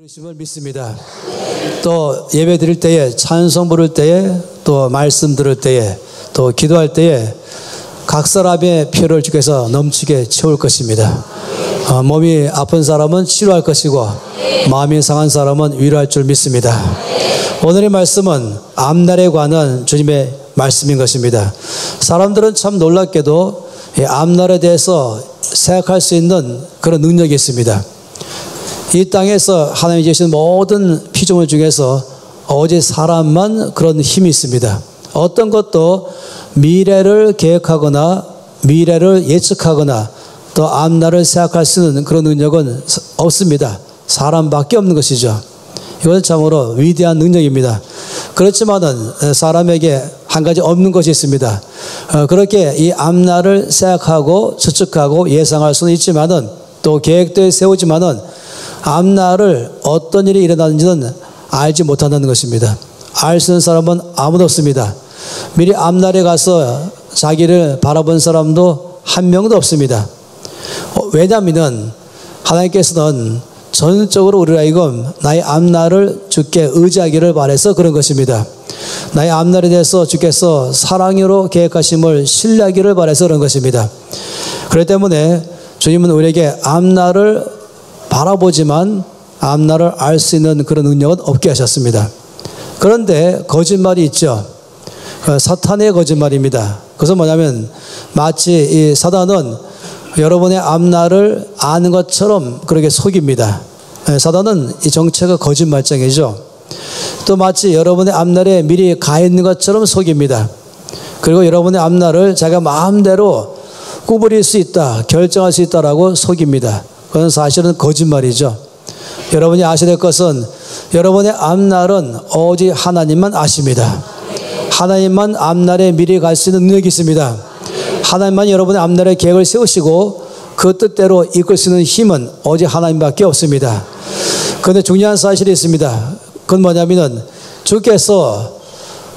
그러심을 믿습니다. 또 예배 드릴 때에, 찬송 부를 때에, 또 말씀 들을 때에, 또 기도할 때에 각 사람의 필요를 주께서 넘치게 채울 것입니다. 몸이 아픈 사람은 치료할 것이고 마음이 상한 사람은 위로할 줄 믿습니다. 오늘의 말씀은 앞날에 관한 주님의 말씀인 것입니다. 사람들은 참 놀랍게도 앞날에 대해서 생각할 수 있는 그런 능력이 있습니다. 이 땅에서 하나님이 주신 모든 피조물 중에서 오직 사람만 그런 힘이 있습니다. 어떤 것도 미래를 계획하거나 미래를 예측하거나 또 앞날을 생각할 수 있는 그런 능력은 없습니다. 사람밖에 없는 것이죠. 이것은 참으로 위대한 능력입니다. 그렇지만은 사람에게 한 가지 없는 것이 있습니다. 그렇게 이 앞날을 생각하고 추측하고 예상할 수는 있지만은 또 계획도 세우지만은 앞날을 어떤 일이 일어나는지는 알지 못한다는 것입니다. 알 수 있는 사람은 아무도 없습니다. 미리 앞날에 가서 자기를 바라본 사람도 한 명도 없습니다. 왜냐하면 하나님께서는 전적으로 우리를 하여금 나의 앞날을 주께 의지하기를 바라서 그런 것입니다. 나의 앞날에 대해서 주께서 사랑으로 계획하심을 신뢰하기를 바라서 그런 것입니다. 그렇기 때문에 주님은 우리에게 앞날을 바라보지만 앞날을 알 수 있는 그런 능력은 없게 하셨습니다. 그런데 거짓말이 있죠. 사탄의 거짓말입니다. 그것은 뭐냐면 마치 이 사단은 여러분의 앞날을 아는 것처럼 그렇게 속입니다. 사단은 이 정체가 거짓말장이죠. 또 마치 여러분의 앞날에 미리 가 있는 것처럼 속입니다. 그리고 여러분의 앞날을 자기가 마음대로 구부릴 수 있다, 결정할 수 있다라고 속입니다. 그건 사실은 거짓말이죠. 여러분이 아셔야 될 것은 여러분의 앞날은 오직 하나님만 아십니다. 하나님만 앞날에 미리 갈 수 있는 능력이 있습니다. 하나님만 여러분의 앞날에 계획을 세우시고 그 뜻대로 이끌 수 있는 힘은 오직 하나님밖에 없습니다. 그런데 중요한 사실이 있습니다. 그건 뭐냐면은 주께서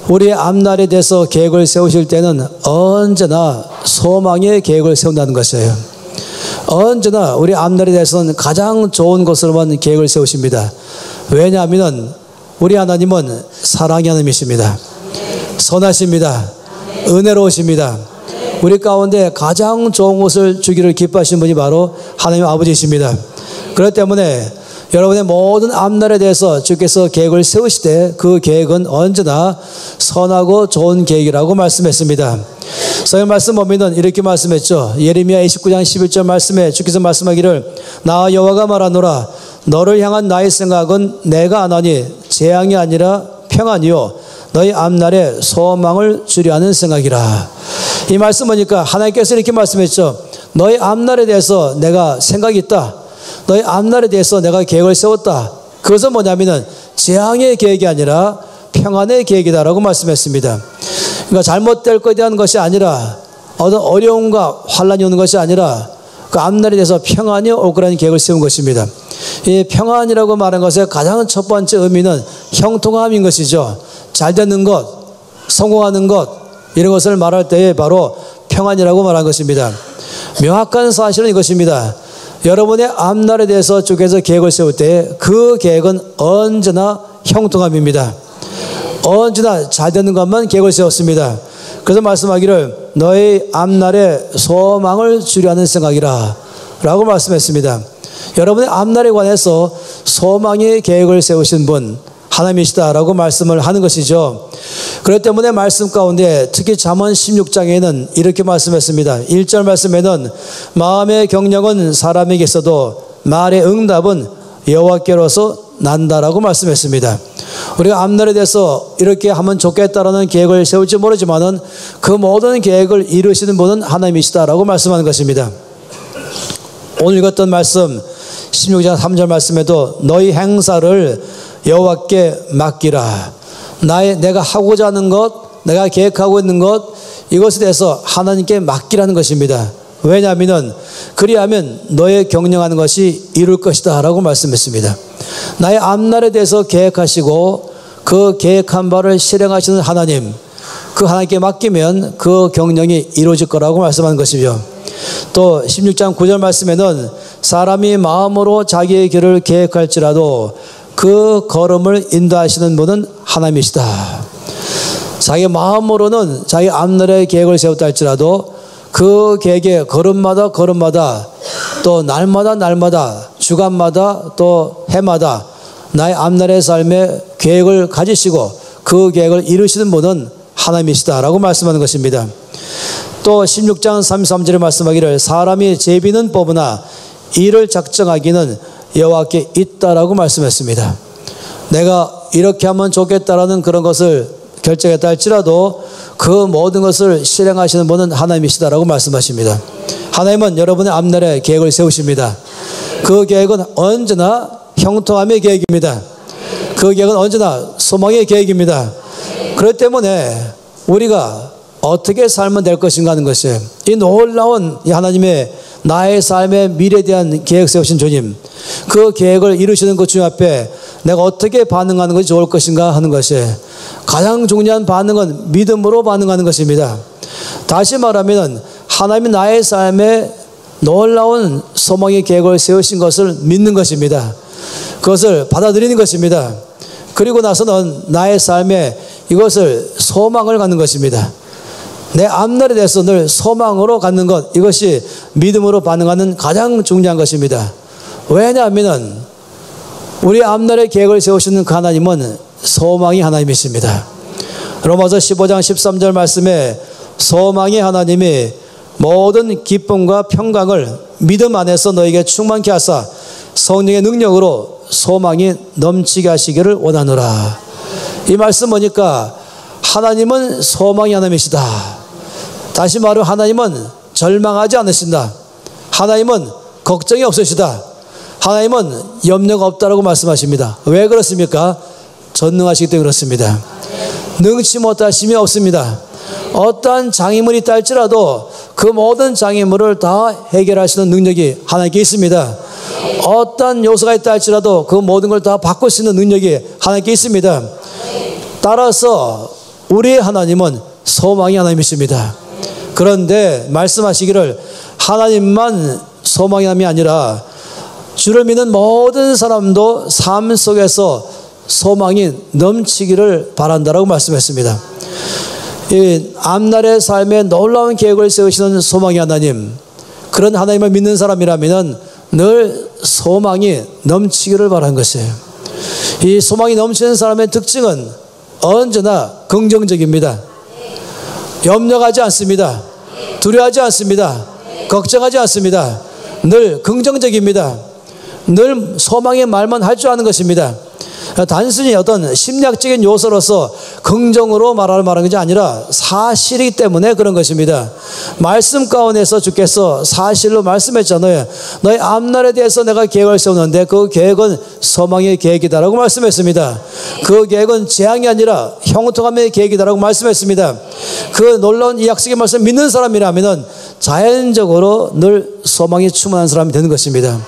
우리의 앞날에 대해서 계획을 세우실 때는 언제나 소망의 계획을 세운다는 것이에요. 언제나 우리 앞날에 대해서는 가장 좋은 것으로만 계획을 세우십니다. 왜냐하면 우리 하나님은 사랑의 하나님이십니다. 선하십니다. 은혜로우십니다. 우리 가운데 가장 좋은 것을 주기를 기뻐하신 분이 바로 하나님 아버지이십니다. 그렇기 때문에 여러분의 모든 앞날에 대해서 주께서 계획을 세우시되 그 계획은 언제나 선하고 좋은 계획이라고 말씀했습니다. 성경 말씀 보면은 이렇게 말씀했죠. 예레미야 29장 11절 말씀에 주께서 말씀하기를 나 여호와가 말하노라 너를 향한 나의 생각은 내가 아나니 재앙이 아니라 평안이요 너희 앞날에 소망을 주려 하는 생각이라. 이 말씀 보니까 하나님께서 이렇게 말씀했죠. 너희 앞날에 대해서 내가 생각이 있다. 너희 앞날에 대해서 내가 계획을 세웠다. 그것은 뭐냐면은 재앙의 계획이 아니라 평안의 계획이다라고 말씀했습니다. 그러니까 잘못될 것에 대한 것이 아니라 어떤 어려움과 환란이 오는 것이 아니라 그 앞날에 대해서 평안이 올 거라는 계획을 세운 것입니다. 이 평안이라고 말한 것의 가장 첫 번째 의미는 형통함인 것이죠. 잘 되는 것, 성공하는 것 이런 것을 말할 때에 바로 평안이라고 말한 것입니다. 명확한 사실은 이것입니다. 여러분의 앞날에 대해서 주께서 계획을 세울 때 그 계획은 언제나 형통함입니다. 언제나 잘 되는 것만 계획을 세웠습니다. 그래서 말씀하기를 너희 앞날에 소망을 주려 하는 생각이라 라고 말씀했습니다. 여러분의 앞날에 관해서 소망의 계획을 세우신 분 하나님이시다라고 말씀을 하는 것이죠. 그렇기 때문에 말씀 가운데 특히 잠언 16장에는 이렇게 말씀했습니다. 1절 말씀에는 마음의 경력은 사람에게 있어도 말의 응답은 여호와께로서 난다라고 말씀했습니다. 우리가 앞날에 대해서 이렇게 하면 좋겠다라는 계획을 세울지 모르지만은 그 모든 계획을 이루시는 분은 하나님이시다라고 말씀하는 것입니다. 오늘 읽었던 말씀 16장 3절 말씀에도 너희 행사를 여호와께 맡기라. 내가 하고자 하는 것, 내가 계획하고 있는 것 이것에 대해서 하나님께 맡기라는 것입니다. 왜냐하면 그리하면 너의 경영하는 것이 이룰 것이다 라고 말씀했습니다. 나의 앞날에 대해서 계획하시고 그 계획한 바를 실행하시는 하나님, 그 하나님께 맡기면 그 경영이 이루어질 거라고 말씀하는 것이죠. 또 16장 9절 말씀에는 사람이 마음으로 자기의 길을 계획할지라도 그 걸음을 인도하시는 분은 하나님이시다. 자기 마음으로는 자기 앞날의 계획을 세웠다 할지라도 그 계획의 걸음마다 또 날마다 주간마다 또 해마다 나의 앞날의 삶의 계획을 가지시고 그 계획을 이루시는 분은 하나님이시다라고 말씀하는 것입니다. 또 16장 33절에 말씀하기를 사람이 제비는 뽑으나 이를 작정하기는 여호와께 있다라고 말씀했습니다. 내가 이렇게 하면 좋겠다라는 그런 것을 결정했다 할지라도 그 모든 것을 실행하시는 분은 하나님이시다라고 말씀하십니다. 하나님은 여러분의 앞날에 계획을 세우십니다. 그 계획은 언제나 형통함의 계획입니다. 그 계획은 언제나 소망의 계획입니다. 그렇기 때문에 우리가 어떻게 살면 될 것인가 하는 것이 이 놀라운 하나님의 나의 삶의 미래에 대한 계획 세우신 주님, 그 계획을 이루시는 그 주님 앞에 내가 어떻게 반응하는 것이 좋을 것인가 하는 것이 가장 중요한 반응은 믿음으로 반응하는 것입니다. 다시 말하면 하나님이 나의 삶에 놀라운 소망의 계획을 세우신 것을 믿는 것입니다. 그것을 받아들이는 것입니다. 그리고 나서는 나의 삶에 이것을 소망을 갖는 것입니다. 내 앞날에 대해서 늘 소망으로 갖는 것, 이것이 믿음으로 반응하는 가장 중요한 것입니다. 왜냐하면 우리 앞날의 계획을 세우시는 그 하나님은 소망이 하나님이십니다. 로마서 15장 13절 말씀에 소망의 하나님이 모든 기쁨과 평강을 믿음 안에서 너에게 충만케 하사 성령의 능력으로 소망이 넘치게 하시기를 원하노라. 이 말씀 보니까 하나님은 소망이 하나님이시다. 다시 말하면 하나님은 절망하지 않으신다. 하나님은 걱정이 없으시다. 하나님은 염려가 없다라고 말씀하십니다. 왜 그렇습니까? 전능하시기 때문에 그렇습니다. 능치 못하심이 없습니다. 어떠한 장애물이 있다 할지라도 그 모든 장애물을 다 해결하시는 능력이 하나님께 있습니다. 어떠한 요소가 있다 할지라도 그 모든 걸 다 바꿀 수 있는 능력이 하나님께 있습니다. 따라서 우리의 하나님은 소망이 하나님이십니다. 그런데 말씀하시기를 하나님만 소망이 하나님이 아니라 주를 믿는 모든 사람도 삶 속에서 소망이 넘치기를 바란다라고 말씀했습니다. 이 앞날의 삶에 놀라운 계획을 세우시는 소망의 하나님, 그런 하나님을 믿는 사람이라면 늘 소망이 넘치기를 바라는 것이에요. 이 소망이 넘치는 사람의 특징은 언제나 긍정적입니다. 염려하지 않습니다. 두려워하지 않습니다. 걱정하지 않습니다. 늘 긍정적입니다. 늘 소망의 말만 할 줄 아는 것입니다. 단순히 어떤 심리학적인 요소로서 긍정으로 말하는 것이 아니라 사실이기 때문에 그런 것입니다. 말씀 가운데서 주께서 사실로 말씀했잖아요. 너의 앞날에 대해서 내가 계획을 세우는데 그 계획은 소망의 계획이다라고 말씀했습니다. 그 계획은 재앙이 아니라 형통함의 계획이다라고 말씀했습니다. 그 놀라운 이 약속의 말씀 믿는 사람이라면 자연적으로 늘 소망이 충만한 사람이 되는 것입니다.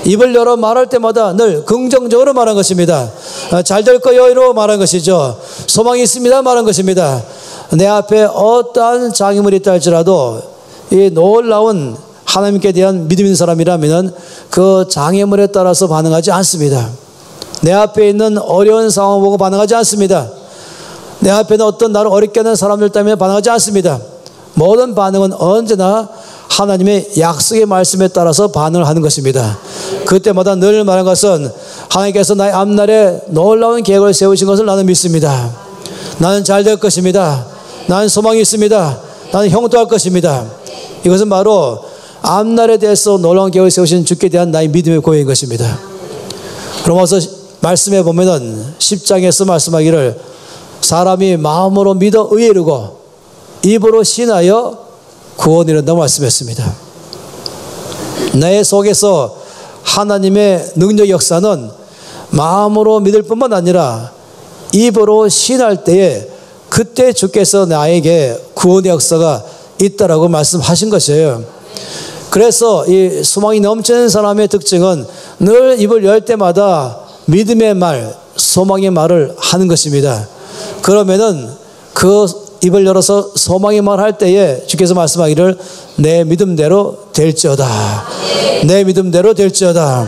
입을 열어 말할 때마다 늘 긍정적으로 말한 것입니다. 잘 될 거요로 말한 것이죠. 소망이 있습니다 말한 것입니다. 내 앞에 어떠한 장애물이 있다 할지라도 이 놀라운 하나님께 대한 믿음 있는 사람이라면 그 장애물에 따라서 반응하지 않습니다. 내 앞에 있는 어려운 상황을 보고 반응하지 않습니다. 내 앞에 있는 어떤 나를 어렵게 하는 사람들 때문에 반응하지 않습니다. 모든 반응은 언제나 하나님의 약속의 말씀에 따라서 반응을 하는 것입니다. 그때마다 늘 말한 것은 하나님께서 나의 앞날에 놀라운 계획을 세우신 것을 나는 믿습니다. 나는 잘 될 것입니다. 나는 소망이 있습니다. 나는 형통할 것입니다. 이것은 바로 앞날에 대해서 놀라운 계획을 세우신 주께 대한 나의 믿음의 고백인 것입니다. 로마서 말씀해 보면은 10장에서 말씀하기를 사람이 마음으로 믿어 의에 이르고 입으로 신하여 구원을 이룬다고 말씀했습니다. 내 속에서 하나님의 능력 역사는 마음으로 믿을 뿐만 아니라 입으로 신할 때에 그때 주께서 나에게 구원의 역사가 있다라고 말씀하신 것이에요. 그래서 이 소망이 넘치는 사람의 특징은 늘 입을 열 때마다 믿음의 말, 소망의 말을 하는 것입니다. 그러면은 그 입을 열어서 소망의 말 할 때에 주께서 말씀하기를 내 믿음대로 될지어다. 내 믿음대로 될지어다.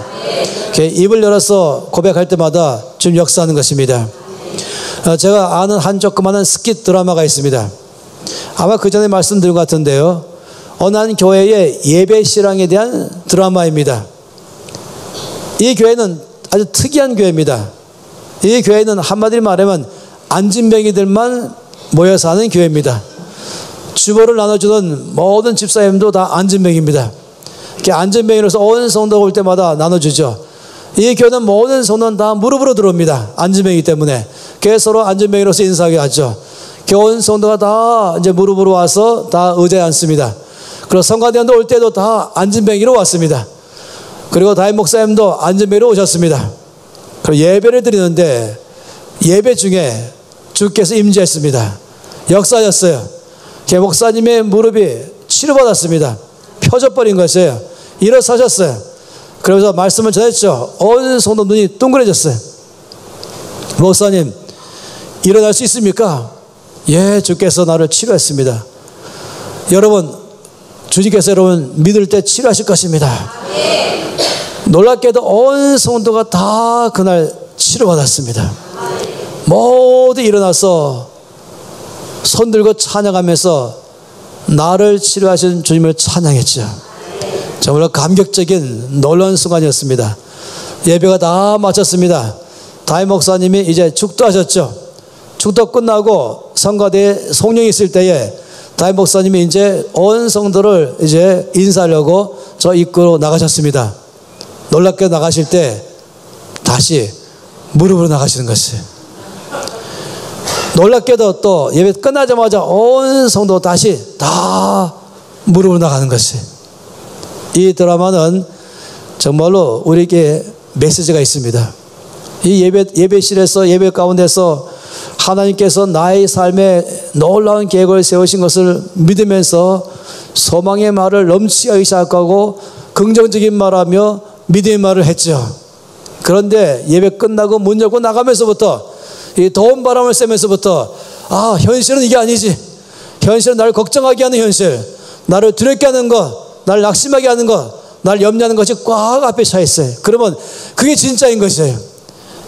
입을 열어서 고백할 때마다 지금 역사하는 것입니다. 제가 아는 한 조그마한 스킷 드라마가 있습니다. 아마 그 전에 말씀드린 것 같은데요. 어느 한 교회의 예배 신앙에 대한 드라마입니다. 이 교회는 아주 특이한 교회입니다. 이 교회는 한마디로 말하면 안진뱅이들만 모여서 하는 교회입니다. 주보를 나눠주던 모든 집사님도 다 안진뱅입니다. 안진뱅이로서 온 성도가 올 때마다 나눠주죠. 이 교회는 모든 성도는 다 무릎으로 들어옵니다. 안진뱅이기 때문에. 그래서 서로 안진뱅이로서 인사하게 하죠. 온 성도가 다 이제 무릎으로 와서 다 의자에 앉습니다. 그리고 성가대원도 올 때도 다 안진뱅이로 왔습니다. 그리고 담임 목사님도 안진뱅이로 오셨습니다. 그리고 예배를 드리는데 예배 중에 주께서 임재했습니다. 역사하셨어요. 제 목사님의 무릎이 치료받았습니다. 펴져버린 것이에요. 일어서셨어요. 그러면서 말씀을 전했죠. 온 성도 눈이 둥그레졌어요. 목사님, 일어날 수 있습니까? 예, 주께서 나를 치료했습니다. 여러분, 주님께서 여러분 믿을 때 치료하실 것입니다. 놀랍게도 온 성도가 다 그날 치료받았습니다. 모두 일어나서 손 들고 찬양하면서 나를 치료하신 주님을 찬양했죠. 정말 감격적인 놀라운 순간이었습니다. 예배가 다 마쳤습니다. 담임 목사님이 이제 축도하셨죠. 축도 끝나고 성가대에 송영이 있을 때에 담임 목사님이 이제 온 성도를 이제 인사하려고 저 입구로 나가셨습니다. 놀랍게 나가실 때 다시 무릎으로 나가시는 것이에요. 놀랍게도 또 예배 끝나자마자 온 성도 다시 다 무릎으로 나가는 것이에요. 이 드라마는 정말로 우리에게 메시지가 있습니다. 이 예배실에서 예배 가운데서 하나님께서 나의 삶에 놀라운 계획을 세우신 것을 믿으면서 소망의 말을 넘치게 하기 시작하고 긍정적인 말하며 믿음의 말을 했죠. 그런데 예배 끝나고 문 열고 나가면서부터 이 더운 바람을 쐬면서부터 현실은 이게 아니지. 현실은 나를 걱정하게 하는 현실, 나를 두렵게 하는 것, 나를 낙심하게 하는 것, 나를 염려하는 것이 꽉 앞에 차 있어요. 그러면 그게 진짜인 것이에요.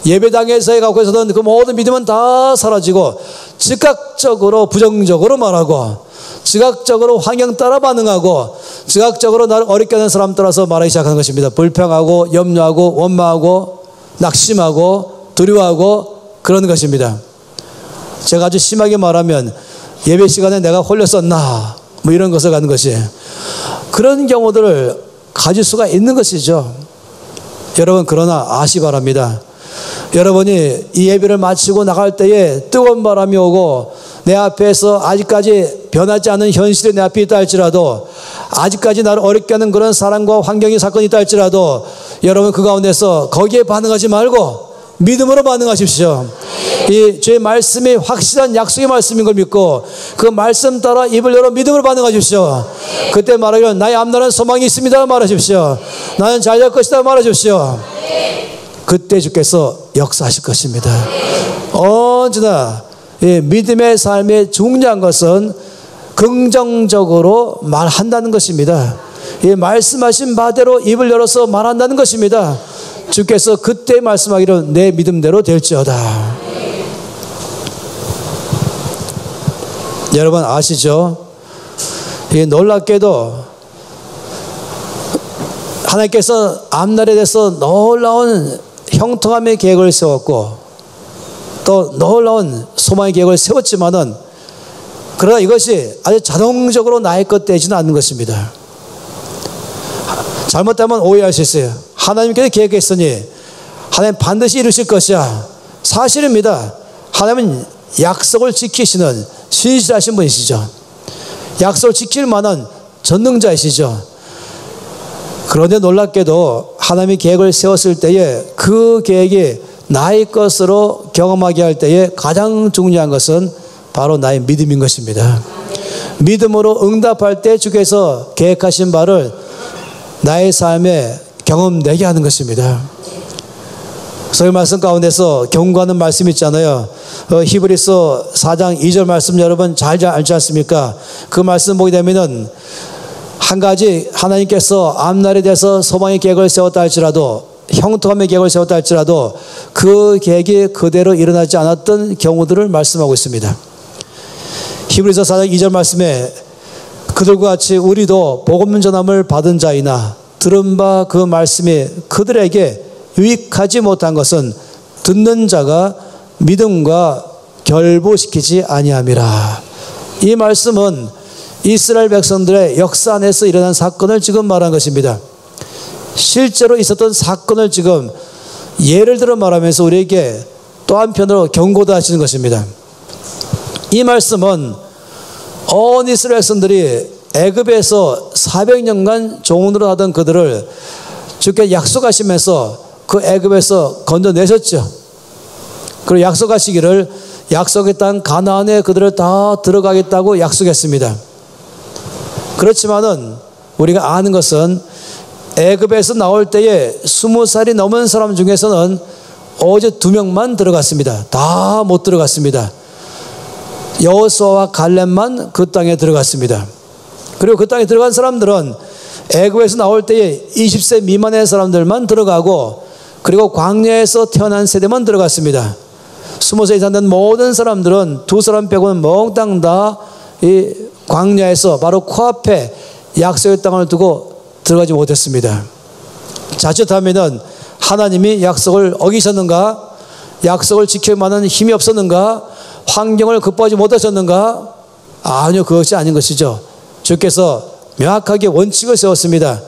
예배당에서의 갖고 있었던 그 모든 믿음은 다 사라지고 즉각적으로 부정적으로 말하고 즉각적으로 환경 따라 반응하고 즉각적으로 나를 어렵게 하는 사람 따라서 말하기 시작하는 것입니다. 불평하고 염려하고 원망하고 낙심하고 두려워하고 그런 것입니다. 제가 아주 심하게 말하면 예배 시간에 내가 홀렸었나 뭐 이런 것을 가는 것이에요. 그런 경우들을 가질 수가 있는 것이죠. 여러분, 그러나 아시 바랍니다. 여러분이 이 예배를 마치고 나갈 때에 뜨거운 바람이 오고 내 앞에서 아직까지 변하지 않은 현실이 내 앞에 있다 할지라도, 아직까지 나를 어렵게 하는 그런 사람과 환경의 사건이 있다 할지라도, 여러분 그 가운데서 거기에 반응하지 말고 믿음으로 반응하십시오. 이 주의 말씀이 확실한 약속의 말씀인 걸 믿고 그 말씀 따라 입을 열어 믿음으로 반응하십시오. 그때 말하기를 나의 앞날은 소망이 있습니다 말하십시오. 나는 잘 될 것이다 말하십시오. 그때 주께서 역사하실 것입니다. 언제나 믿음의 삶의 중요한 것은 긍정적으로 말한다는 것입니다. 말씀하신 바대로 입을 열어서 말한다는 것입니다. 주께서 그때 말씀하기를 내 믿음대로 될지어다. 여러분 아시죠? 놀랍게도 하나님께서 앞날에 대해서 놀라운 형통함의 계획을 세웠고 또 놀라운 소망의 계획을 세웠지만은, 그러나 이것이 아주 자동적으로 나의 것 되지는 않는 것입니다. 잘못되면 오해할 수 있어요. 하나님께서 계획했으니 하나님 반드시 이루실 것이야. 사실입니다. 하나님은 약속을 지키시는 신실하신 분이시죠. 약속을 지킬 만한 전능자이시죠. 그런데 놀랍게도 하나님이 계획을 세웠을 때에 그 계획이 나의 것으로 경험하게 할 때에 가장 중요한 것은 바로 나의 믿음인 것입니다. 믿음으로 응답할 때 주께서 계획하신 바를 나의 삶에 경험되게 하는 것입니다. 그 말씀 가운데서 경고하는 말씀 있잖아요. 히브리서 4장 2절 말씀 여러분 잘 알지 않습니까? 그 말씀 보게 되면은 한 가지 하나님께서 앞날에 대해서 소망의 계획을 세웠다 할지라도 형통함의 계획을 세웠다 할지라도 그 계획이 그대로 일어나지 않았던 경우들을 말씀하고 있습니다. 히브리서 4장 2절 말씀에 그들과 같이 우리도 복음 전함을 받은 자이나 들은 바 그 말씀이 그들에게 유익하지 못한 것은 듣는 자가 믿음과 결부시키지 아니함이라. 이 말씀은 이스라엘 백성들의 역사 안에서 일어난 사건을 지금 말한 것입니다. 실제로 있었던 사건을 지금 예를 들어 말하면서 우리에게 또 한편으로 경고도 하시는 것입니다. 이 말씀은 온 이스라엘 백성들이 애굽에서 400년간 종으로 하던 그들을 주께 약속하시면서 그 애굽에서 건져내셨죠. 그리고 약속하시기를 약속의 땅 가나안에 그들을 다 들어가겠다고 약속했습니다. 그렇지만은 우리가 아는 것은 애굽에서 나올 때에 20살이 넘은 사람 중에서는 오직 2명만 들어갔습니다. 다 못 들어갔습니다. 여호수아와 갈렙만 그 땅에 들어갔습니다. 그리고 그 땅에 들어간 사람들은 애굽에서 나올 때에 20세 미만의 사람들만 들어가고 그리고 광야에서 태어난 세대만 들어갔습니다. 20세 이상 된 모든 사람들은 2사람 빼고는 몽땅 다 이 광야에서 바로 코앞에 약속의 땅을 두고 들어가지 못했습니다. 자칫하면은 하나님이 약속을 어기셨는가? 약속을 지킬 만한 힘이 없었는가? 환경을 극복하지 못하셨는가? 아니요, 그것이 아닌 것이죠. 주께서 명확하게 원칙을 세웠습니다.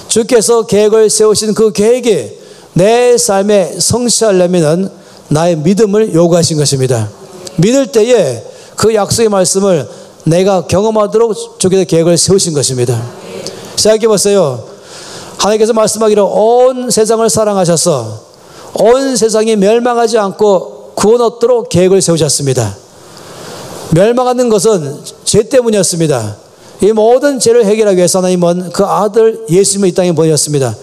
주께서 계획을 세우신 그 계획이 내 삶에 성취하려면 나의 믿음을 요구하신 것입니다. 믿을 때에 그 약속의 말씀을 내가 경험하도록 주께서 계획을 세우신 것입니다. 생각해 보세요. 하나님께서 말씀하기를 온 세상을 사랑하셔서 온 세상이 멸망하지 않고 구원 얻도록 계획을 세우셨습니다. 멸망하는 것은 죄 때문이었습니다. 이 모든 죄를 해결하기 위해서 하나님은 그 아들 예수님을 이 땅에 보내셨습니다.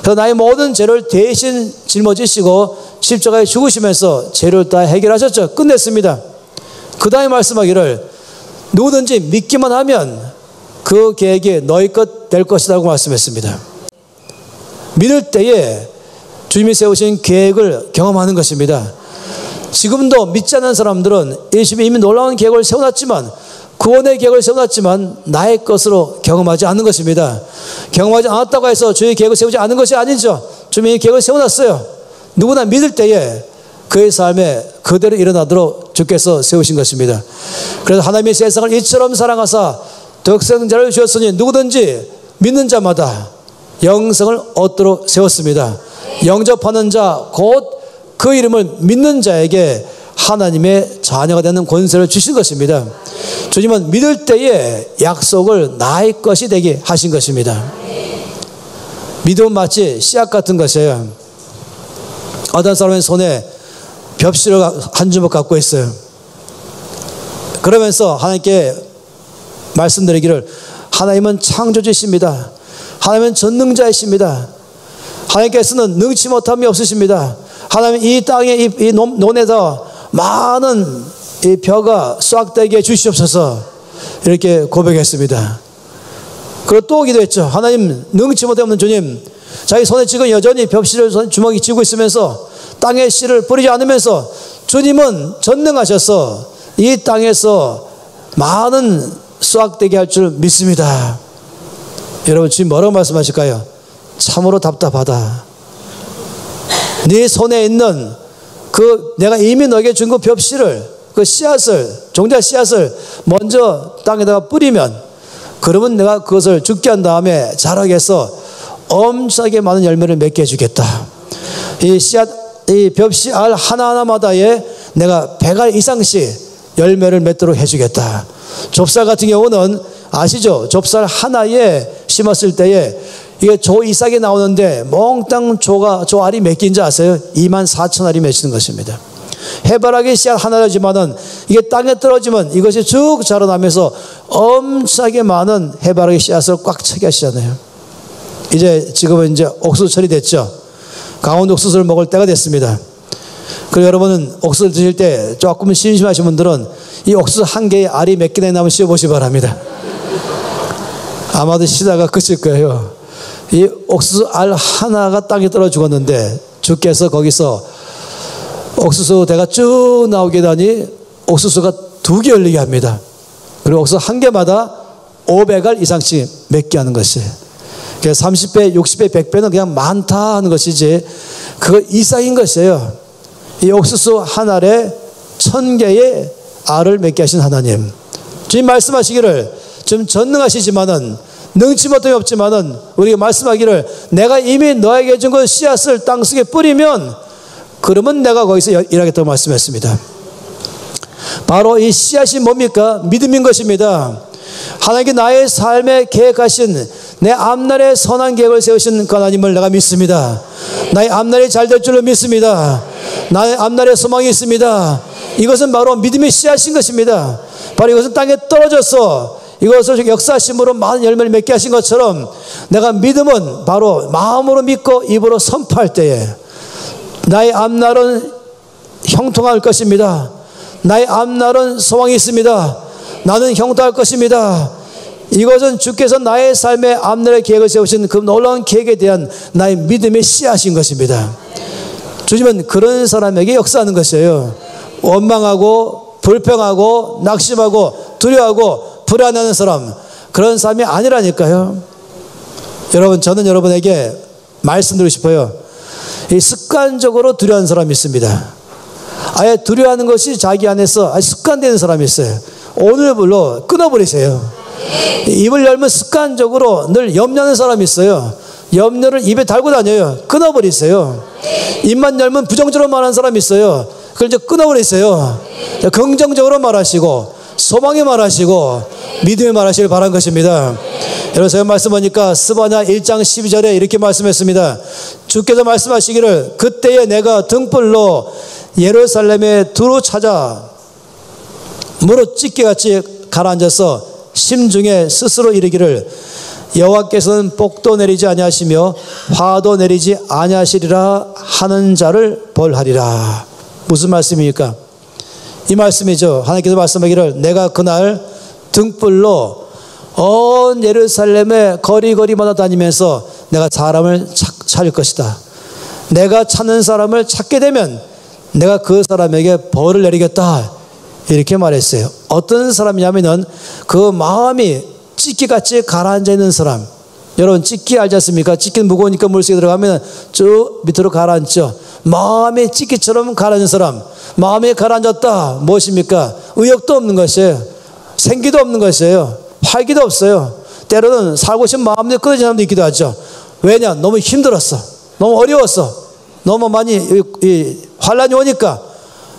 그래서 나의 모든 죄를 대신 짊어지시고 십자가에 죽으시면서 죄를 다 해결하셨죠. 끝냈습니다. 그 다음에 말씀하기를 누구든지 믿기만 하면 그 계획이 너희 것 될 것이라고 말씀했습니다. 믿을 때에 주님이 세우신 계획을 경험하는 것입니다. 지금도 믿지 않는 사람들은 예수님이 이미 놀라운 계획을 세워놨지만 구원의 계획을 세워놨지만 나의 것으로 경험하지 않는 것입니다. 경험하지 않았다고 해서 주의 계획을 세우지 않은 것이 아니죠. 주님이 계획을 세워놨어요. 누구나 믿을 때에 그의 삶에 그대로 일어나도록 주께서 세우신 것입니다. 그래서 하나님이 세상을 이처럼 사랑하사 독생자를 주셨으니 누구든지 믿는 자마다 영생을 얻도록 세웠습니다. 영접하는 자 곧 그 이름을 믿는 자에게 하나님의 자녀가 되는 권세를 주신 것입니다. 주님은 믿을 때에 약속을 나의 것이 되게 하신 것입니다. 믿음은 마치 씨앗 같은 것이에요. 어떤 사람의 손에 벽실을 한 주먹 갖고 있어요. 그러면서 하나님께 말씀드리기를 하나님은 창조주이십니다. 하나님은 전능자이십니다. 하나님께서는 능치 못함이 없으십니다. 하나님 이 땅에 이 논에서 많은 이 벼가 싹되게 주시옵소서 이렇게 고백했습니다. 그리고 또 기도했죠. 하나님 능치 못하는 주님, 자기 손에 지금 여전히 벽실을 주먹이 쥐고 있으면서 땅에 씨를 뿌리지 않으면서 주님은 전능하셔서 이 땅에서 많은 싹되게 할 줄 믿습니다. 여러분 주님 뭐라고 말씀하실까요? 참으로 답답하다. 네 손에 있는 그 내가 이미 너에게 준 그 벽실을 그 씨앗을 종자 씨앗을 먼저 땅에다가 뿌리면 그러면 내가 그것을 죽게 한 다음에 자라게 해서 엄청나게 많은 열매를 맺게 해주겠다. 이 씨앗 이 벽씨알 하나하나마다에 내가 100알 이상씩 열매를 맺도록 해주겠다. 좁쌀 같은 경우는 아시죠? 좁쌀 하나에 심었을 때에 이게 조 이삭이 나오는데 몽땅 조 알이 몇 개인지 아세요? 24,000알이 맺히는 것입니다. 해바라기 씨앗 하나지만은 이게 땅에 떨어지면 이것이 쭉 자라나면서 엄청나게 많은 해바라기 씨앗을 꽉 차게 하시잖아요. 이제 지금은 이제 옥수수철이 됐죠. 강원 옥수수를 먹을 때가 됐습니다. 그리고 여러분은 옥수수를 드실 때 조금 심심하신 분들은 이 옥수수 한 개에 알이 몇 개나 있나 한번 씌워보시기 바랍니다. 아마도 시다가 그칠 거예요. 이 옥수수 알 하나가 땅에 떨어 죽었는데 주께서 거기서 옥수수 대가 쭉 나오게 하니 옥수수가 2개 열리게 합니다. 그리고 옥수수 한 개마다 500알 이상씩 맺게 하는 것이에요. 그래서 30배, 60배, 100배는 그냥 많다 하는 것이지 그거 이상인 것이에요. 이 옥수수 한 알에 1000개의 알을 맺게 하신 하나님, 주님 말씀하시기를 좀 전능하시지만은 능치 못함이 없지만은 우리가 말씀하기를 내가 이미 너에게 준 그 씨앗을 땅속에 뿌리면 그러면 내가 거기서 일하겠다고 말씀했습니다. 바로 이 씨앗이 뭡니까? 믿음인 것입니다. 하나님께 나의 삶에 계획하신 내 앞날에 선한 계획을 세우신 그 하나님을 내가 믿습니다. 나의 앞날이 잘 될 줄로 믿습니다. 나의 앞날에 소망이 있습니다. 이것은 바로 믿음의 씨앗인 것입니다. 바로 이것은 땅에 떨어져서 이것을 역사하심으로 많은 열매를 맺게 하신 것처럼 내가 믿음은 바로 마음으로 믿고 입으로 선포할 때에 나의 앞날은 형통할 것입니다. 나의 앞날은 소망이 있습니다. 나는 형통할 것입니다. 이것은 주께서 나의 삶의 앞날의 계획을 세우신 그 놀라운 계획에 대한 나의 믿음의 씨앗인 것입니다. 주님은 그런 사람에게 역사하는 것이에요. 원망하고 불평하고 낙심하고 두려워하고 불안해하는 사람, 그런 사람이 아니라니까요. 여러분, 저는 여러분에게 말씀드리고 싶어요. 이 습관적으로 두려워하는 사람이 있습니다. 아예 두려워하는 것이 자기 안에서 아예 습관되는 사람이 있어요. 오늘부로 끊어버리세요. 입을 열면 습관적으로 늘 염려하는 사람이 있어요. 염려를 입에 달고 다녀요. 끊어버리세요. 입만 열면 부정적으로 말하는 사람이 있어요. 그걸 이제 끊어버리세요. 긍정적으로 말하시고 소망에 말하시고 믿음에 말하시길 바란 것입니다. 여러분, 제가 말씀하니까 스바냐 1장 12절에 이렇게 말씀했습니다. 주께서 말씀하시기를 그때에 내가 등불로 예루살렘에 두루 찾아 무릇 찢기같이 가라앉아서 심중에 스스로 이르기를 여호와께서는 복도 내리지 아니하시며 화도 내리지 아니하시리라 하는 자를 벌하리라. 무슨 말씀입니까? 이 말씀이죠. 하나님께서 말씀하기를 내가 그날 등불로 온 예루살렘의 거리거리마다 다니면서 내가 사람을 찾을 것이다. 내가 찾는 사람을 찾게 되면 내가 그 사람에게 벌을 내리겠다. 이렇게 말했어요. 어떤 사람이냐면은 그 마음이 찢기같이 가라앉아 있는 사람. 여러분, 찢기 알지 않습니까? 찢기는 무거우니까 물속에 들어가면 쭉 밑으로 가라앉죠. 마음이 찢기처럼 가라앉은 사람. 마음이 가라앉았다. 무엇입니까? 의욕도 없는 것이에요. 생기도 없는 것이에요. 활기도 없어요. 때로는 살고 싶은 마음이 끊어진 사람도 있기도 하죠. 왜냐? 너무 힘들었어. 너무 어려웠어. 너무 많이 환란이 오니까,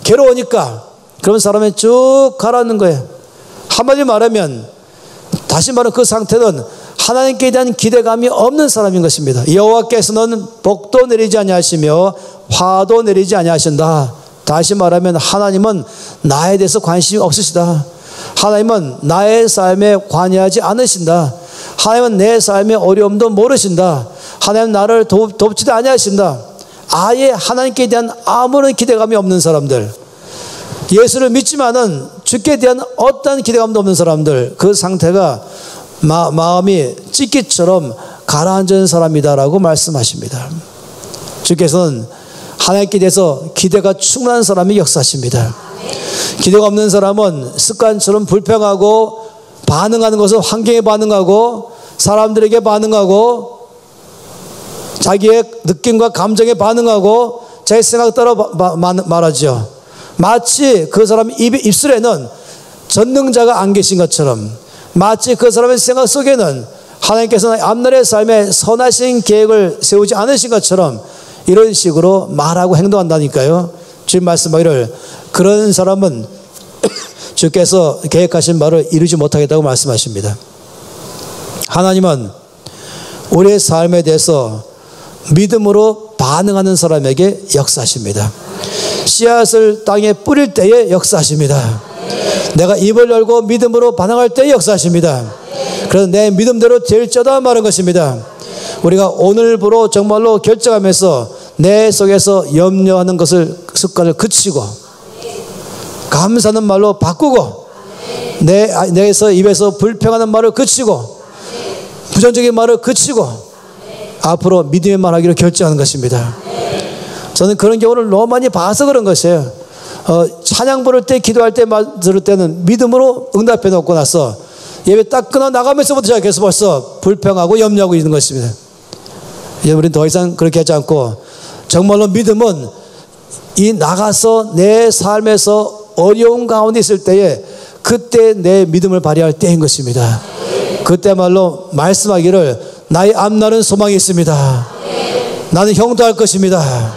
괴로우니까 그런 사람이 쭉 가라앉는 거예요. 한마디로 말하면, 다시 말하면 그 상태는 하나님께 대한 기대감이 없는 사람인 것입니다. 여호와께서는 복도 내리지 아니하시며 화도 내리지 아니하신다. 다시 말하면 하나님은 나에 대해서 관심이 없으시다. 하나님은 나의 삶에 관여하지 않으신다. 하나님은 내 삶의 어려움도 모르신다. 하나님은 나를 돕지도 아니하신다. 아예 하나님께 대한 아무런 기대감이 없는 사람들, 예수를 믿지만은 주께 대한 어떤 기대감도 없는 사람들, 그 상태가 마음이 찢기처럼 가라앉은 사람이다라고 말씀하십니다. 주께서는 하나님께 대해서 기대가 충만한 사람이 역사하십니다. 기대가 없는 사람은 습관처럼 불평하고 반응하는 것은 환경에 반응하고 사람들에게 반응하고 자기의 느낌과 감정에 반응하고 자기 생각 따라 말하죠. 마치 그 사람 입술에는 전능자가 안 계신 것처럼, 마치 그 사람의 생각 속에는 하나님께서는 앞날의 삶에 선하신 계획을 세우지 않으신 것처럼 이런 식으로 말하고 행동한다니까요. 주님 말씀하기를 그런 사람은 주께서 계획하신 바를 이루지 못하겠다고 말씀하십니다. 하나님은 우리의 삶에 대해서 믿음으로 반응하는 사람에게 역사하십니다. 씨앗을 땅에 뿌릴 때에 역사하십니다. 내가 입을 열고 믿음으로 반응할 때에 역사하십니다. 그래서 내 믿음대로 될지어다 말한 것입니다. 우리가 오늘부로 정말로 결정하면서 내 속에서 염려하는 것을, 습관을 그치고 감사하는 말로 바꾸고 내에서 입에서 불평하는 말을 그치고 부정적인 말을 그치고 앞으로 믿음의 말하기로 결정하는 것입니다. 저는 그런 경우를 너무 많이 봐서 그런 것이에요. 찬양 부를 때, 기도할 때, 들을 때는 믿음으로 응답해 놓고 나서 예배 딱 끊어 나가면서부터 시작해서 벌써 불평하고 염려하고 있는 것입니다. 우리는 더 이상 그렇게 하지 않고 정말로 믿음은 이 나가서 내 삶에서 어려운 가운데 있을 때에 그때 내 믿음을 발휘할 때인 것입니다. 그때말로 말씀하기를 나의 앞날은 소망이 있습니다. 나는 형통할 것입니다.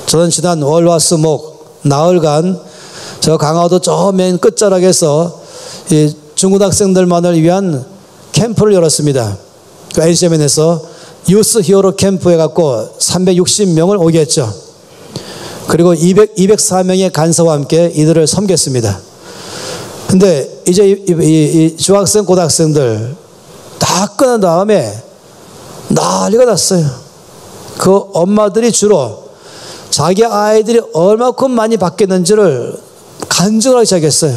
저는 지난 월화수목 나흘간 저 강화도 저 맨 끝자락에서 이 중고등학생들만을 위한 캠프를 열었습니다. 그 NCMN에서 유스 히어로 캠프 해갖고 360명을 오게 했죠. 그리고 204명의 간사와 함께 이들을 섬겼습니다. 근데 이제 이 중학생, 고등학생들 다 끝난 다음에 난리가 났어요. 그 엄마들이 주로 자기 아이들이 얼마큼 많이 바뀌었는지를 간증을 하기 시작했어요.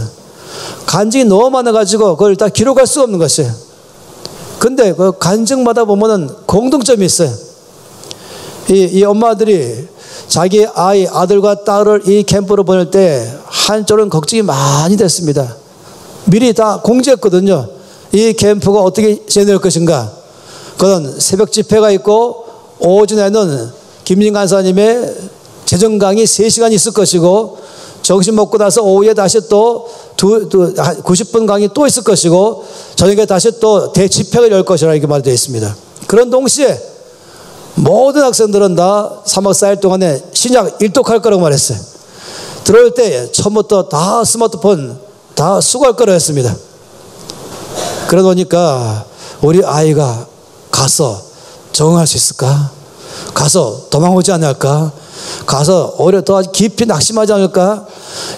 간증이 너무 많아가지고 그걸 다 기록할 수가 없는 것이에요. 근데 그 간증마다 보면은 공통점이 있어요. 이 엄마들이 자기 아들과 딸을 이 캠프로 보낼 때 한쪽은 걱정이 많이 됐습니다. 미리 다 공지했거든요. 이 캠프가 어떻게 진행될 것인가. 그건 새벽 집회가 있고 오전에는 김진 간사님의 재정 강의 3시간이 있을 것이고 점심 먹고 나서 오후에 다시 또 90분 강의 또 있을 것이고 저녁에 다시 또 대집회를 열 것이라 이렇게 말되어 있습니다. 그런 동시에 모든 학생들은 다 3박 4일 동안에 신약 일독할 거라고 말했어요. 들어올 때 처음부터 다 스마트폰 다 수거할 거라고 했습니다. 그러다 보니까 우리 아이가 가서 적응할 수 있을까? 가서 도망오지 않을까? 가서 오히려 더 깊이 낙심하지 않을까?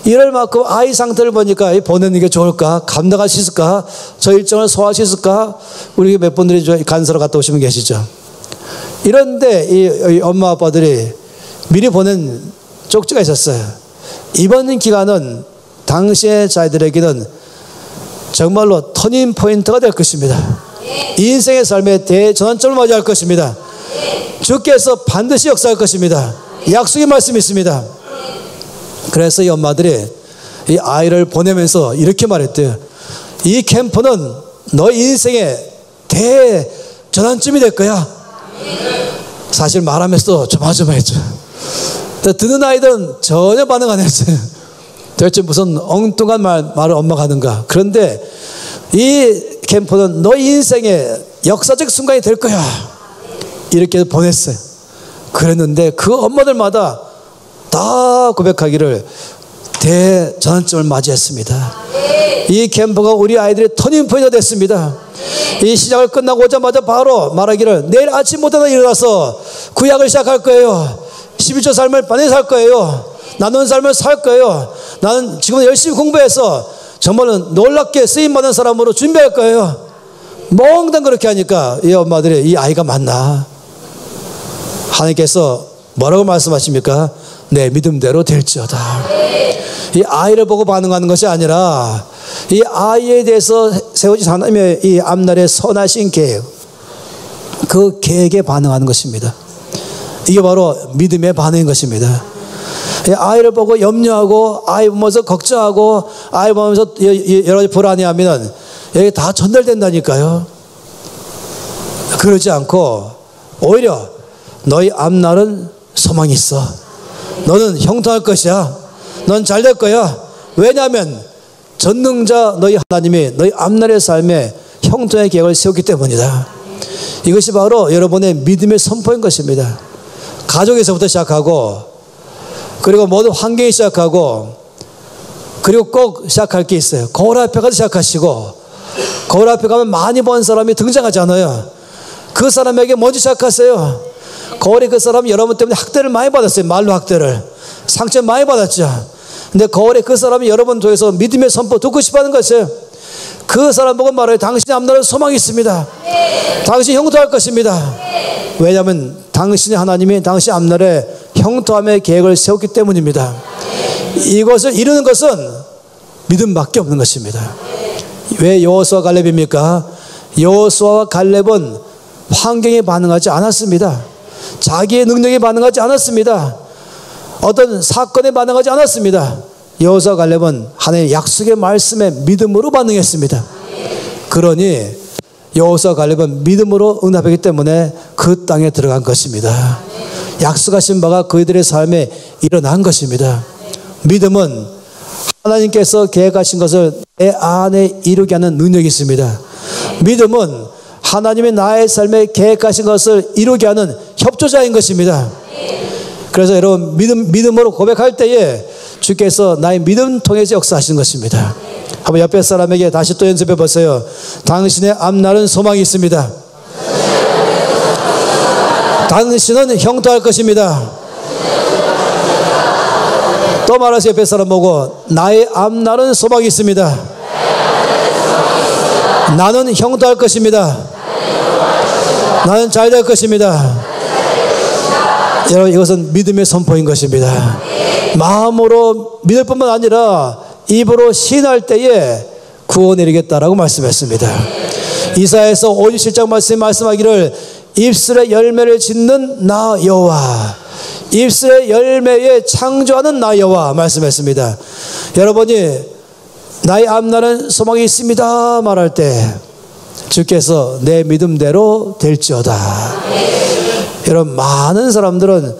이럴 만큼 아이 상태를 보니까 보내는 게 좋을까? 감당할 수 있을까? 저 일정을 소화할 수 있을까? 우리 몇 분들이 간서로 갔다 오시면 계시죠. 이런데 이 엄마 아빠들이 미리 보낸 쪽지가 있었어요. 이번 기간은 당시의 자녀들에게는 정말로 터닝 포인트가 될 것입니다. 인생의 삶의 대전환점을 맞이할 것입니다. 주께서 반드시 역사할 것입니다. 약속의 말씀이 있습니다. 그래서 이 엄마들이 이 아이를 보내면서 이렇게 말했대요. 이 캠프는 너 인생의 대전환점이 될 거야. 사실 말하면서 조마조마했죠. 듣는 아이들은 전혀 반응 안 했어요. 도대체 무슨 엉뚱한 말을 엄마가 하는가. 그런데 이 캠프는 너 인생의 역사적 순간이 될 거야. 이렇게 보냈어요. 그랬는데 그 엄마들마다 다 고백하기를 대전환점을 맞이했습니다. 이 캠프가 우리 아이들의 터닝포인트가 됐습니다. 이 시작을 끝나고 오자마자 바로 말하기를 내일 아침부터 일어나서 구약을 시작할 거예요. 11조 삶을 반드시 살 거예요. 나눈 삶을 살 거예요. 나는 지금 열심히 공부해서 정말로 놀랍게 쓰임받는 사람으로 준비할 거예요. 몽땅 그렇게 하니까 이 엄마들이 이 아이가 맞나? 하나님께서 뭐라고 말씀하십니까? 내 믿음대로 될지어다. 이 아이를 보고 반응하는 것이 아니라 이 아이에 대해서 세워진 하나님의 이 앞날의 선하신 계획, 그 계획에 반응하는 것입니다. 이게 바로 믿음의 반응인 것입니다. 이 아이를 보고 염려하고 아이 보면서 걱정하고 아이 보면서 여러 가지 불안해하면 여기 다 전달된다니까요. 그러지 않고 오히려 너희 앞날은 소망이 있어. 너는 형통할 것이야. 넌 잘 될 거야. 왜냐하면 전능자 너희 하나님이 너희 앞날의 삶에 형통의 계획을 세웠기 때문이다. 이것이 바로 여러분의 믿음의 선포인 것입니다. 가족에서부터 시작하고 그리고 모든 환경이 시작하고 그리고 꼭 시작할 게 있어요. 거울 앞에 가서 시작하시고 거울 앞에 가면 많이 본 사람이 등장하잖아요. 그 사람에게 먼저 시작하세요. 거울에 그 사람이 여러분 때문에 학대를 많이 받았어요. 말로 학대를. 상처 많이 받았죠. 근데 거울에 그 사람이 여러분 통해서 믿음의 선포 듣고 싶어하는 것이에요. 그 사람 보고 말해요. 당신의 앞날에 소망이 있습니다. 당신이 형통할 것입니다. 왜냐하면 당신의 하나님이 당신 앞날에 형통함의 계획을 세웠기 때문입니다. 이것을 이루는 것은 믿음밖에 없는 것입니다. 왜 여호수아와 갈렙입니까? 여호수아와 갈렙은 환경에 반응하지 않았습니다. 자기의 능력에 반응하지 않았습니다. 어떤 사건에 반응하지 않았습니다. 여호수아 갈렙은 하나님의 약속의 말씀에 믿음으로 반응했습니다. 그러니 여호수아 갈렙은 믿음으로 응답했기 때문에 그 땅에 들어간 것입니다. 약속하신 바가 그들의 삶에 일어난 것입니다. 믿음은 하나님께서 계획하신 것을 내 안에 이루게 하는 능력이 있습니다. 믿음은 하나님이 나의 삶에 계획하신 것을 이루게 하는 협조자인 것입니다. 그래서 여러분 믿음으로 고백할 때에 주께서 나의 믿음 통해서 역사하시는 것입니다. 한번 옆에 사람에게 다시 또 연습해 보세요. 당신의 앞날은 소망이 있습니다. 당신은 형통할 것입니다. 또 말하세요. 옆에 사람 보고 나의 앞날은 소망이 있습니다. 나는 형통할 것입니다. 나는 잘 될 것입니다. 여러분 이것은 믿음의 선포인 것입니다. 마음으로 믿을 뿐만 아니라 입으로 시인할 때에 구원을 이루겠다라고 말씀했습니다. 이사야서 57장 말씀하기를 입술의 열매를 짓는 나 여호와, 입술의 열매에 창조하는 나 여호와 말씀했습니다. 여러분이 나의 앞날은 소망이 있습니다 말할 때 주께서 내 믿음대로 될지어다. 여러분 많은 사람들은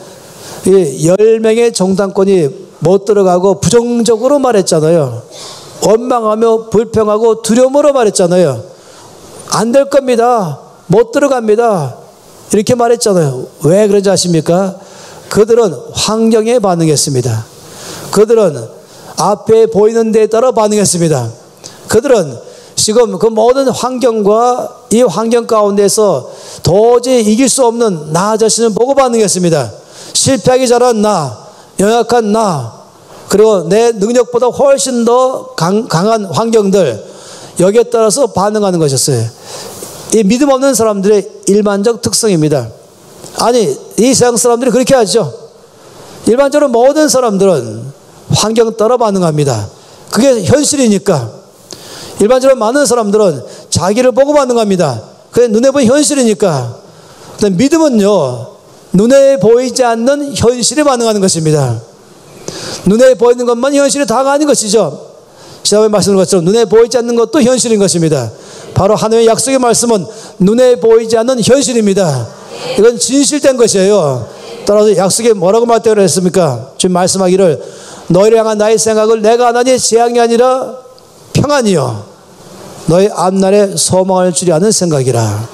이 10명의 정당권이 못 들어가고 부정적으로 말했잖아요. 원망하며 불평하고 두려움으로 말했잖아요. 안 될 겁니다. 못 들어갑니다. 이렇게 말했잖아요. 왜 그런지 아십니까? 그들은 환경에 반응했습니다. 그들은 앞에 보이는 데에 따라 반응했습니다. 그들은 지금 그 모든 환경과 이 환경 가운데서 도저히 이길 수 없는 나 자신을 보고 반응했습니다. 실패하기 잘한 나, 연약한 나, 그리고 내 능력보다 훨씬 더 강한 환경들, 여기에 따라서 반응하는 것이었어요. 이 믿음 없는 사람들의 일반적 특성입니다. 아니, 이 세상 사람들이 그렇게 하죠. 일반적으로 모든 사람들은 환경 따라 반응합니다. 그게 현실이니까. 일반적으로 많은 사람들은 자기를 보고 반응합니다. 그게 눈에 보이는 현실이니까. 근데 믿음은요, 눈에 보이지 않는 현실에 반응하는 것입니다. 눈에 보이는 것만 현실이 다가 아닌 것이죠. 지난번에 말씀드린 것처럼 눈에 보이지 않는 것도 현실인 것입니다. 바로 하나님의 약속의 말씀은 눈에 보이지 않는 현실입니다. 이건 진실된 것이에요. 따라서 약속에 뭐라고 말대로 했습니까? 지금 말씀하기를 너희를 향한 나의 생각을 내가 하나니 재앙이 아니라 평안이요 너희 앞날에 소망을 주려 하는 생각이라.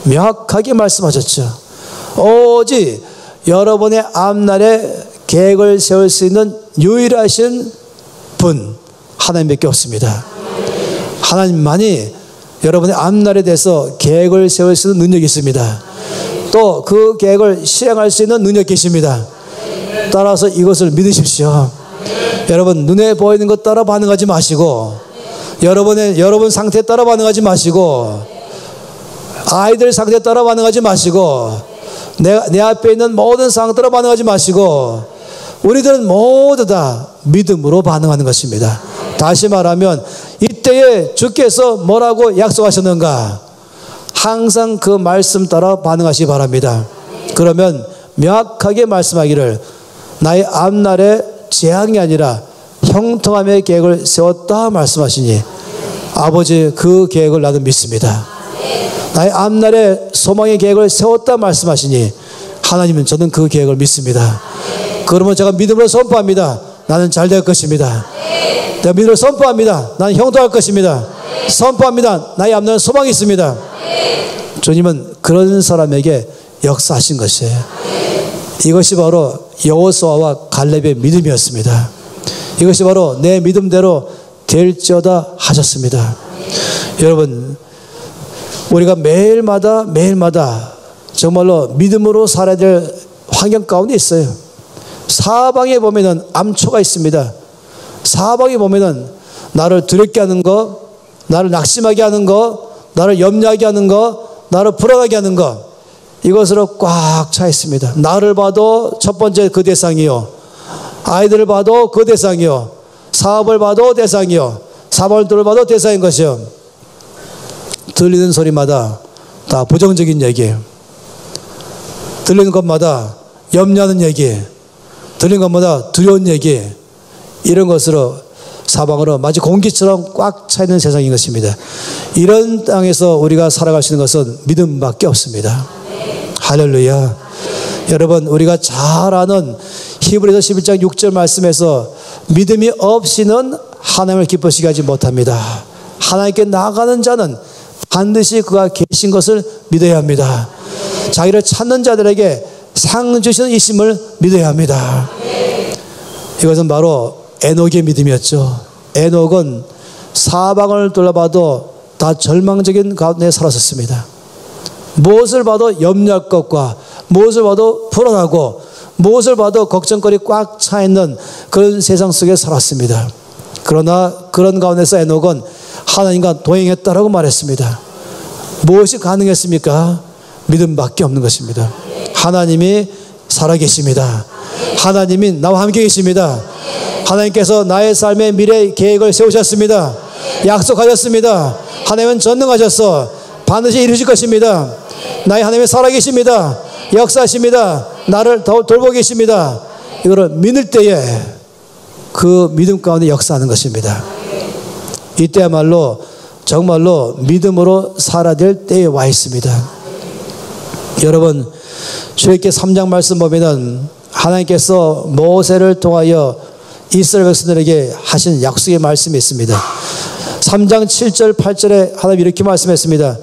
명확하게 말씀하셨죠. 오직 여러분의 앞날에 계획을 세울 수 있는 유일하신 분 하나님밖에 없습니다. 하나님만이 여러분의 앞날에 대해서 계획을 세울 수 있는 능력이 있습니다. 또 그 계획을 실행할 수 있는 능력이 계십니다. 따라서 이것을 믿으십시오. 여러분 눈에 보이는 것 따라 반응하지 마시고, 여러분 상태에 따라 반응하지 마시고, 아이들 상태에 따라 반응하지 마시고, 내 앞에 있는 모든 상황 따라 반응하지 마시고, 우리들은 모두 다 믿음으로 반응하는 것입니다. 다시 말하면 이때에 주께서 뭐라고 약속하셨는가? 항상 그 말씀 따라 반응하시기 바랍니다. 그러면 명확하게 말씀하기를 나의 앞날에 재앙이 아니라 형통함의 계획을 세웠다 말씀하시니 아버지 그 계획을 나도 믿습니다. 나의 앞날에 소망의 계획을 세웠다 말씀하시니 하나님은 저는 그 계획을 믿습니다. 그러면 제가 믿음으로 선포합니다. 나는 잘 될 것입니다. 내가 믿음으로 선포합니다. 나는 형통할 것입니다. 선포합니다. 나의 앞날에 소망이 있습니다. 주님은 그런 사람에게 역사하신 것이에요. 이것이 바로 여호수아와 갈렙의 믿음이었습니다. 이것이 바로 내 믿음대로 될지어다 하셨습니다. 여러분 우리가 매일마다 정말로 믿음으로 살아야 될 환경 가운데 있어요. 사방에 보면은 암초가 있습니다. 사방에 보면은 나를 두렵게 하는 거, 나를 낙심하게 하는 거, 나를 염려하게 하는 거, 나를 불안하게 하는 거, 이것으로 꽉 차 있습니다. 나를 봐도 첫 번째 그 대상이요, 아이들을 봐도 그 대상이요, 사업을 봐도 대상이요, 사업을 봐도 대상인 것이요. 들리는 소리마다 다 부정적인 얘기, 들리는 것마다 염려하는 얘기, 들리는 것마다 두려운 얘기, 이런 것으로 사방으로 마치 공기처럼 꽉 차 있는 세상인 것입니다. 이런 땅에서 우리가 살아갈 수 있는 것은 믿음밖에 없습니다. 할렐루야. 여러분, 우리가 잘 아는 히브리서 11장 6절 말씀에서 믿음이 없이는 하나님을 기쁘시게 하지 못합니다. 하나님께 나아가는 자는 반드시 그가 계신 것을 믿어야 합니다. 자기를 찾는 자들에게 상 주시는 이심을 믿어야 합니다. 이것은 바로 에녹의 믿음이었죠. 에녹은 사방을 둘러봐도 다 절망적인 가운데 살았었습니다. 무엇을 봐도 염려할 것과 무엇을 봐도 불안하고 무엇을 봐도 걱정거리 꽉 차 있는 그런 세상 속에 살았습니다. 그러나 그런 가운데서 에녹은 하나님과 동행했다라고 말했습니다. 무엇이 가능했습니까? 믿음밖에 없는 것입니다. 하나님이 살아계십니다. 하나님이 나와 함께 계십니다. 하나님께서 나의 삶의 미래 계획을 세우셨습니다. 약속하셨습니다. 하나님은 전능하셔서 반드시 이루실 것입니다. 나의 하나님이 살아계십니다. 역사하십니다. 나를 돌보고 계십니다. 이거를 믿을 때에 그 믿음 가운데 역사하는 것입니다. 이때야말로 정말로 믿음으로 살아야 될 때에 와 있습니다. 여러분, 출애굽기 3장 말씀 보면은 하나님께서 모세를 통하여 이스라엘 백성들에게 하신 약속의 말씀이 있습니다. 3장 7절 8절에 하나님 이렇게 말씀했습니다.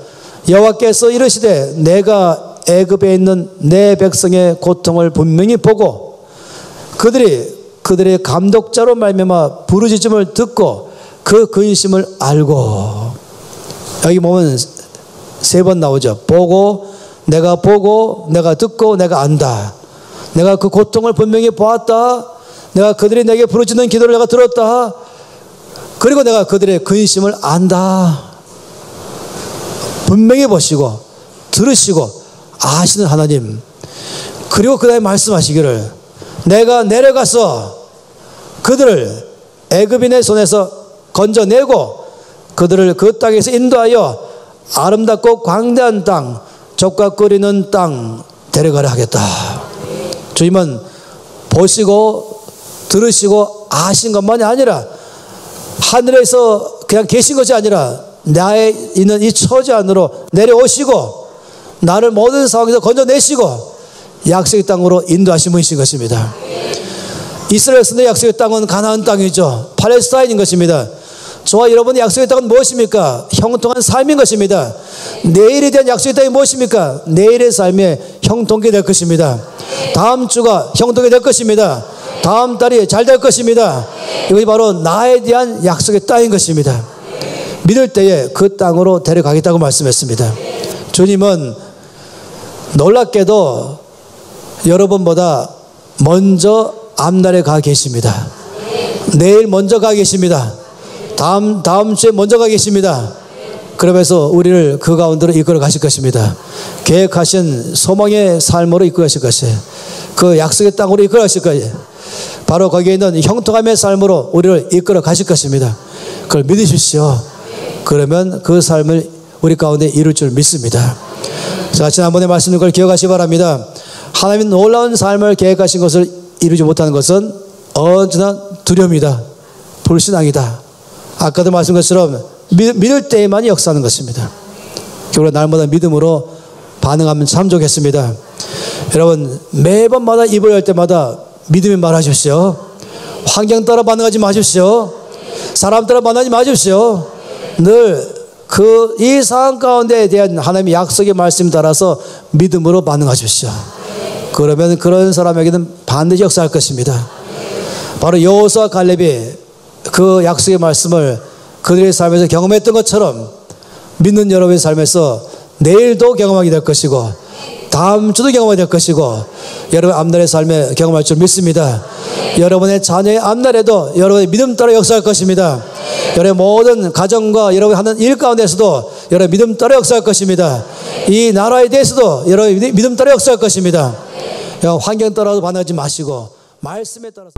여호와께서 이르시되 내가 애굽에 있는 내 백성의 고통을 분명히 보고 그들의 감독자로 말미암아 부르짖음을 듣고 그 근심을 알고, 여기 보면 3번 나오죠. 보고, 내가 듣고, 내가 안다. 내가 그 고통을 분명히 보았다. 내가 그들이 내게 부르짖는 기도를 내가 들었다. 그리고 내가 그들의 근심을 안다. 분명히 보시고 들으시고 아시는 하나님, 그리고 그 다음에 말씀하시기를 내가 내려가서 그들을 애굽인의 손에서 건져내고 그들을 그 땅에서 인도하여 아름답고 광대한 땅, 젖과 끓이는 땅 데려가려 하겠다. 주님은 보시고 들으시고 아신 것만이 아니라 하늘에서 그냥 계신 것이 아니라 나에 있는 이 처지 안으로 내려오시고 나를 모든 상황에서 건져내시고 약속의 땅으로 인도하신 분이신 것입니다. 이스라엘 백성의 약속의 땅은 가나안 땅이죠. 팔레스타인인 것입니다. 저와 여러분의 약속의 땅은 무엇입니까? 형통한 삶인 것입니다. 내일에 대한 약속의 땅이 무엇입니까? 내일의 삶에 형통하게 될 것입니다. 다음 주가 형통하게 될 것입니다. 다음 달이 잘 될 것입니다. 이것이 바로 나에 대한 약속의 땅인 것입니다. 믿을 때에 그 땅으로 데려가겠다고 말씀했습니다. 주님은 놀랍게도 여러분보다 먼저 앞날에 가 계십니다. 내일 먼저 가 계십니다. 다음 주에 먼저 가 계십니다. 그러면서 우리를 그 가운데로 이끌어 가실 것입니다. 계획하신 소망의 삶으로 이끌어 가실 것이에요. 그 약속의 땅으로 이끌어 가실 거예요. 바로 거기에 있는 형통함의 삶으로 우리를 이끌어 가실 것입니다. 그걸 믿으십시오. 그러면 그 삶을 우리 가운데 이룰 줄 믿습니다. 자, 지난번에 말씀드린 걸 기억하시기 바랍니다. 하나님이 놀라운 삶을 계획하신 것을 이루지 못하는 것은 언제나 두려움이다, 불신앙이다. 아까도 말씀드린 것처럼 믿을 때에만 역사하는 것입니다. 그러나 날마다 믿음으로 반응하면 참 좋겠습니다. 여러분, 매번마다 입을 열 때마다 믿음이 말하십시오. 환경 따라 반응하지 마십시오. 사람 따라 반응하지 마십시오. 늘 이 상황 가운데에 대한 하나님의 약속의 말씀 따라서 믿음으로 반응하십시오. 그러면 그런 사람에게는 반드시 역사할 것입니다. 바로 여호수아와 갈렙이 그 약속의 말씀을 그들의 삶에서 경험했던 것처럼 믿는 여러분의 삶에서 내일도 경험하게 될 것이고 다음 주도 경험하게 될 것이고 여러분 앞날의 삶에 경험할 줄 믿습니다. 여러분의 자녀의 앞날에도 여러분의 믿음 따라 역사할 것입니다. 여러분의 모든 가정과 여러분이 하는 일 가운데서도 여러분의 믿음 따라 역사할 것입니다. 이 나라에 대해서도 여러분의 믿음 따라 역사할 것입니다. 환경 따라서 반응하지 마시고 말씀에 따라서